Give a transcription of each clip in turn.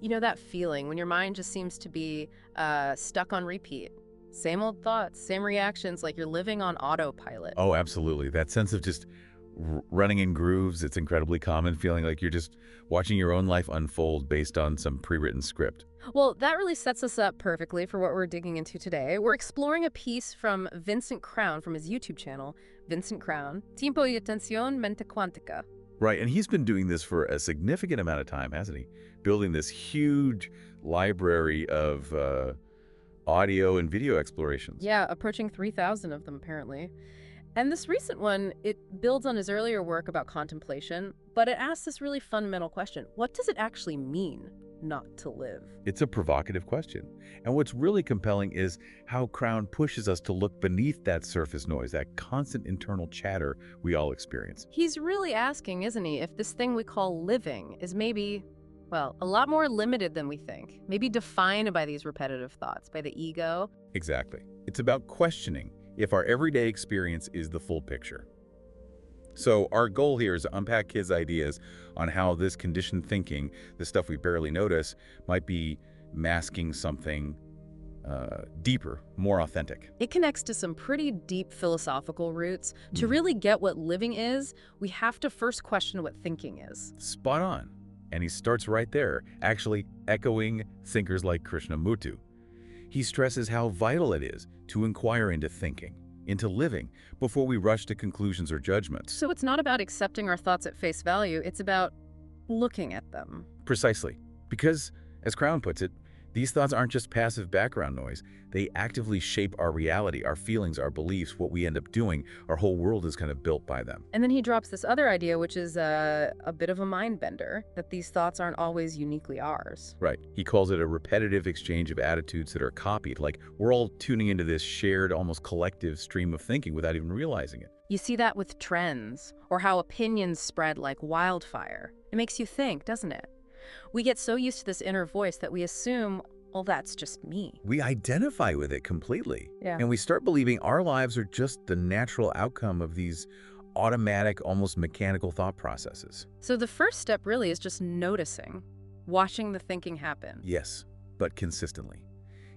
You know that feeling when your mind just seems to be stuck on repeat? Same old thoughts, same reactions, like you're living on autopilot. Oh, absolutely. That sense of just running in grooves, it's incredibly common, feeling like you're just watching your own life unfold based on some pre-written script. Well, that really sets us up perfectly for what we're digging into today. We're exploring a piece from Vincent Crown from his YouTube channel, Vincent Crown, Tiempo y Atención Mente Cuántica. Right, and he's been doing this for a significant amount of time, hasn't he? Building this huge library of audio and video explorations. Yeah, approaching 3,000 of them, apparently. And this recent one, it builds on his earlier work about contemplation, but it asks this really fundamental question. What does it actually mean not to live? It's a provocative question. And what's really compelling is how Crown pushes us to look beneath that surface noise, that constant internal chatter we all experience. He's really asking, isn't he, if this thing we call living is maybe, well, a lot more limited than we think. Maybe defined by these repetitive thoughts, by the ego. Exactly. It's about questioning if our everyday experience is the full picture. So our goal here is to unpack his ideas on how this conditioned thinking, the stuff we barely notice, might be masking something deeper, more authentic. It connects to some pretty deep philosophical roots. To really get what living is, we have to first question what thinking is. Spot on. And he starts right there, actually echoing thinkers like Krishnamurti. He stresses how vital it is to inquire into thinking, into living, before we rush to conclusions or judgments. So it's not about accepting our thoughts at face value, it's about looking at them. Precisely. Because, as Crown puts it, these thoughts aren't just passive background noise. They actively shape our reality, our feelings, our beliefs, what we end up doing. Our whole world is kind of built by them. And then he drops this other idea, which is a bit of a mind bender, that these thoughts aren't always uniquely ours. Right. He calls it a repetitive exchange of attitudes that are copied, like we're all tuning into this shared, almost collective stream of thinking without even realizing it. You see that with trends, or how opinions spread like wildfire. It makes you think, doesn't it? We get so used to this inner voice that we assume, well, that's just me. We identify with it completely. Yeah. And we start believing our lives are just the natural outcome of these automatic, almost mechanical thought processes. So the first step really is just noticing, watching the thinking happen. Yes, but consistently.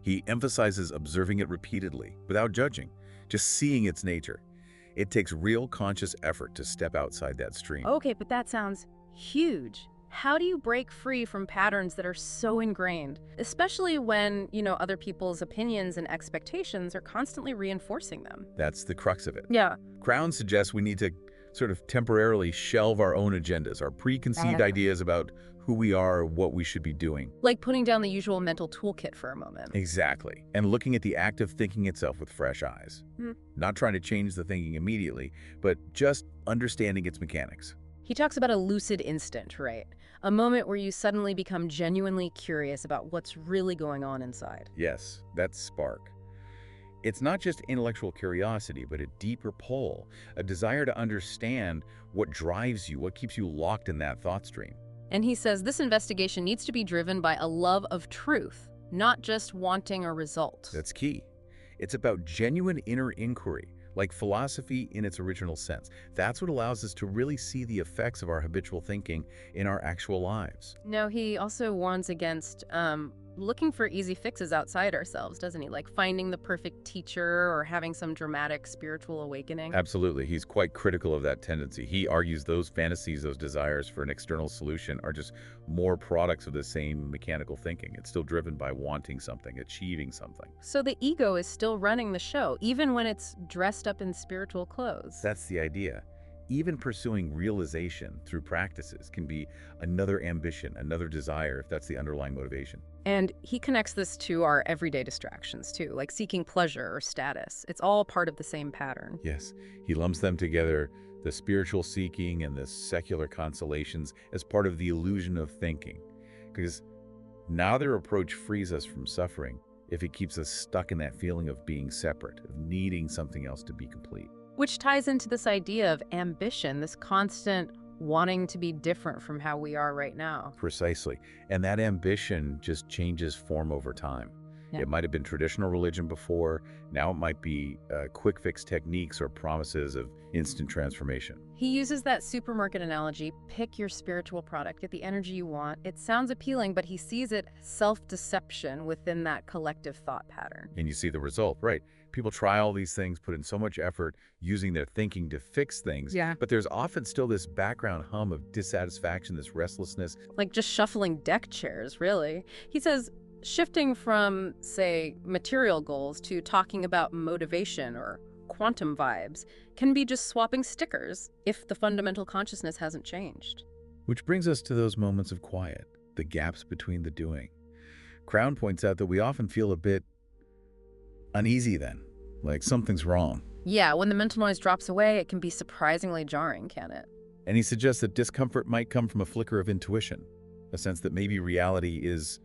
He emphasizes observing it repeatedly, without judging, just seeing its nature. It takes real conscious effort to step outside that stream. Okay, but that sounds huge. How do you break free from patterns that are so ingrained, especially when, other people's opinions and expectations are constantly reinforcing them? That's the crux of it. Yeah. Crown suggests we need to sort of temporarily shelve our own agendas, our preconceived ideas about who we are or what we should be doing. Like putting down the usual mental toolkit for a moment. Exactly. And looking at the act of thinking itself with fresh eyes. Not trying to change the thinking immediately, but just understanding its mechanics. He talks about a lucid instant, right? A moment where you suddenly become genuinely curious about what's really going on inside. Yes, that spark. It's not just intellectual curiosity, but a deeper pull, a desire to understand what drives you, what keeps you locked in that thought stream. And he says this investigation needs to be driven by a love of truth, not just wanting a result. That's key. It's about genuine inner inquiry, like philosophy in its original sense. That's what allows us to really see the effects of our habitual thinking in our actual lives. No, he also warns against looking for easy fixes outside ourselves, doesn't he? Like finding the perfect teacher or having some dramatic spiritual awakening. Absolutely. He's quite critical of that tendency. He argues those fantasies, those desires for an external solution are just more products of the same mechanical thinking. It's still driven by wanting something, achieving something. So the ego is still running the show, even when it's dressed up in spiritual clothes. That's the idea. Even pursuing realization through practices can be another ambition, another desire, if that's the underlying motivation. And he connects this to our everyday distractions, too, like seeking pleasure or status. It's all part of the same pattern. Yes, he lumps them together, the spiritual seeking and the secular consolations, as part of the illusion of thinking. Because neither approach frees us from suffering if it keeps us stuck in that feeling of being separate, of needing something else to be complete. Which ties into this idea of ambition, this constant wanting to be different from how we are right now. Precisely. And that ambition just changes form over time. Yeah. It might have been traditional religion before. Now it might be quick fix techniques or promises of instant transformation. He uses that supermarket analogy, pick your spiritual product, get the energy you want. It sounds appealing, but he sees it self-deception within that collective thought pattern. And you see the result, right? People try all these things, put in so much effort using their thinking to fix things, Yeah. but there's often still this background hum of dissatisfaction, this restlessness. Like just shuffling deck chairs, really. He says shifting from, say, material goals to talking about motivation or quantum vibes can be just swapping stickers if the fundamental consciousness hasn't changed. Which brings us to those moments of quiet, the gaps between the doing. Crown points out that we often feel a bit uneasy then, like something's wrong. Yeah, when the mental noise drops away, it can be surprisingly jarring, can it? And he suggests that discomfort might come from a flicker of intuition, a sense that maybe reality is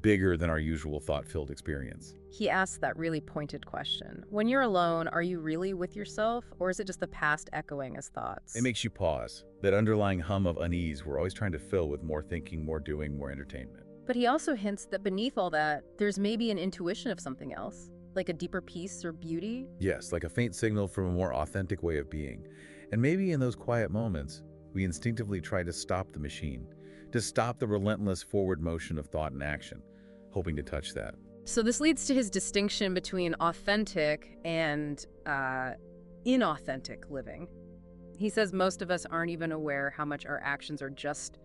bigger than our usual thought-filled experience. He asks that really pointed question. When you're alone, are you really with yourself, or is it just the past echoing as thoughts? It makes you pause, that underlying hum of unease we're always trying to fill with more thinking, more doing, more entertainment. But he also hints that beneath all that, there's maybe an intuition of something else, like a deeper peace or beauty. Yes, like a faint signal from a more authentic way of being. And maybe in those quiet moments, we instinctively try to stop the machine, to stop the relentless forward motion of thought and action, hoping to touch that. So this leads to his distinction between authentic and inauthentic living. He says most of us aren't even aware how much our actions are just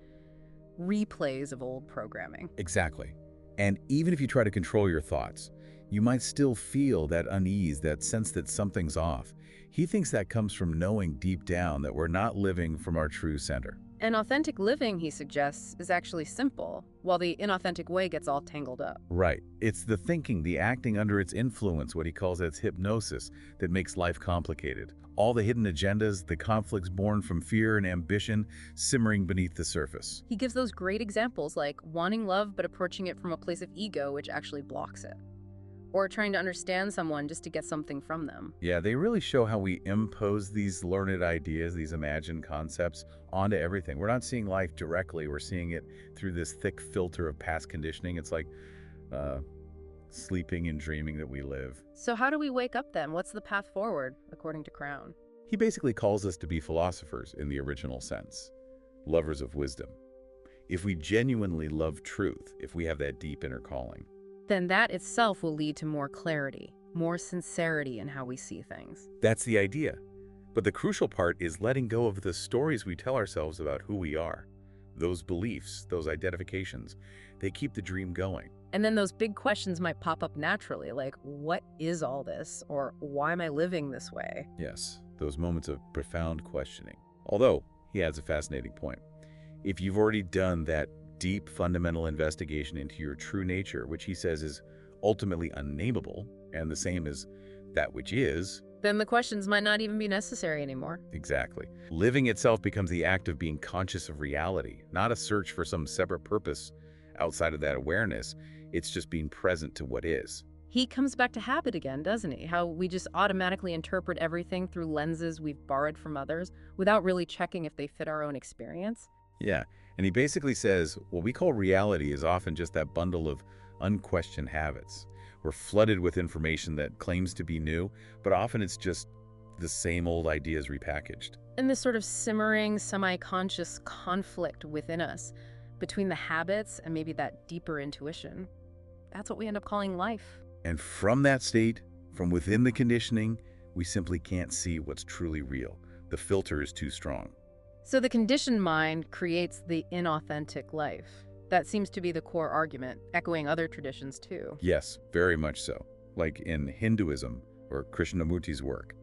replays of old programming. Exactly. And even if you try to control your thoughts, you might still feel that unease, that sense that something's off. He thinks that comes from knowing deep down that we're not living from our true center. And authentic living, he suggests, is actually simple, while the inauthentic way gets all tangled up. Right. It's the thinking, the acting under its influence, what he calls its hypnosis, that makes life complicated. All the hidden agendas, the conflicts born from fear and ambition, simmering beneath the surface. He gives those great examples like wanting love but approaching it from a place of ego which actually blocks it. Or trying to understand someone just to get something from them. Yeah, they really show how we impose these learned ideas, these imagined concepts, onto everything. We're not seeing life directly. We're seeing it through this thick filter of past conditioning. It's like sleeping and dreaming that we live. So how do we wake up then? What's the path forward, according to Crown? He basically calls us to be philosophers in the original sense, lovers of wisdom. If we genuinely love truth, if we have that deep inner calling, then that itself will lead to more clarity, more sincerity in how we see things. that's the idea. But the crucial part is letting go of the stories we tell ourselves about who we are. Those beliefs, those identifications, they keep the dream going. And then those big questions might pop up naturally, like, what is all this? Or why am I living this way? Yes, those moments of profound questioning. Although, he adds a fascinating point. If you've already done that deep fundamental investigation into your true nature, which he says is ultimately unnameable, and the same as that which is, Then the questions might not even be necessary anymore. exactly. Living itself becomes the act of being conscious of reality, not a search for some separate purpose outside of that awareness. It's just being present to what is. He comes back to habit again, doesn't he? How we just automatically interpret everything through lenses we've borrowed from others without really checking if they fit our own experience. Yeah, and he basically says what we call reality is often just that bundle of unquestioned habits. We're flooded with information that claims to be new, but often it's just the same old ideas repackaged. And this sort of simmering, semi-conscious conflict within us between the habits and maybe that deeper intuition, that's what we end up calling life. And from that state, from within the conditioning, we simply can't see what's truly real. The filter is too strong. So the conditioned mind creates the inauthentic life. That seems to be the core argument, echoing other traditions too. Yes, very much so. Like in Hinduism or Krishnamurti's work.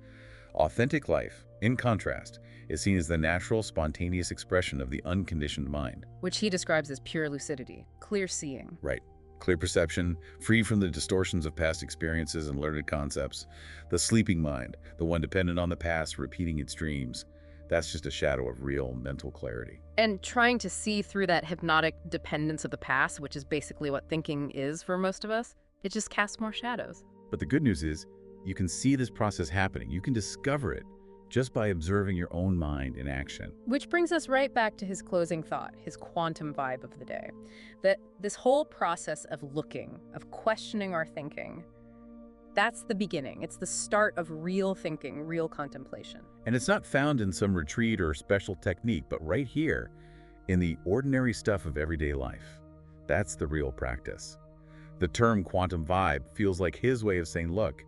Authentic life, in contrast, is seen as the natural, spontaneous expression of the unconditioned mind. Which he describes as pure lucidity, clear seeing. Right. Clear perception, free from the distortions of past experiences and learned concepts. The sleeping mind, the one dependent on the past, repeating its dreams. That's just a shadow of real mental clarity. And trying to see through that hypnotic dependence of the past, which is basically what thinking is for most of us, it just casts more shadows. But the good news is, you can see this process happening. You can discover it. just by observing your own mind in action. Which brings us right back to his closing thought, his quantum vibe of the day. That this whole process of looking, of questioning our thinking, that's the beginning. It's the start of real thinking, real contemplation. And it's not found in some retreat or special technique, but right here, in the ordinary stuff of everyday life. That's the real practice. The term quantum vibe feels like his way of saying, look,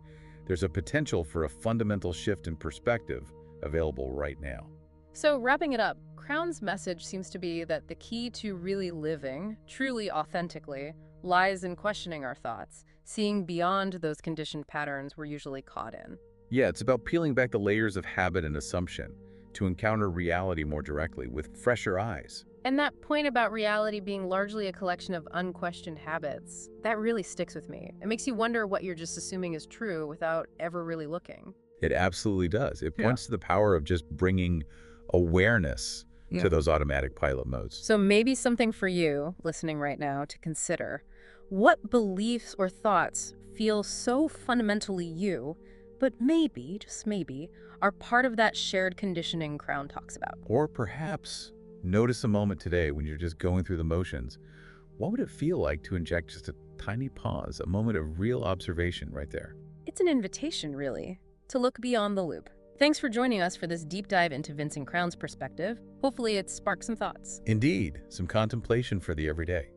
there's a potential for a fundamental shift in perspective available right now. So wrapping it up, Crown's message seems to be that the key to really living, truly authentically, lies in questioning our thoughts, seeing beyond those conditioned patterns we're usually caught in. Yeah, it's about peeling back the layers of habit and assumption to encounter reality more directly with fresher eyes. And that point about reality being largely a collection of unquestioned habits, that really sticks with me. It makes you wonder what you're just assuming is true without ever really looking. It absolutely does. It points to the power of just bringing awareness to those automatic pilot modes. So maybe something for you, listening right now, to consider. What beliefs or thoughts feel so fundamentally you, but maybe, just maybe, are part of that shared conditioning Crown talks about? Or perhaps notice a moment today when you're just going through the motions. What would it feel like to inject just a tiny pause, a moment of real observation right there? It's an invitation, really, to look beyond the loop. Thanks for joining us for this deep dive into Vincent Crown's perspective. Hopefully it sparked some thoughts. Indeed, some contemplation for the everyday.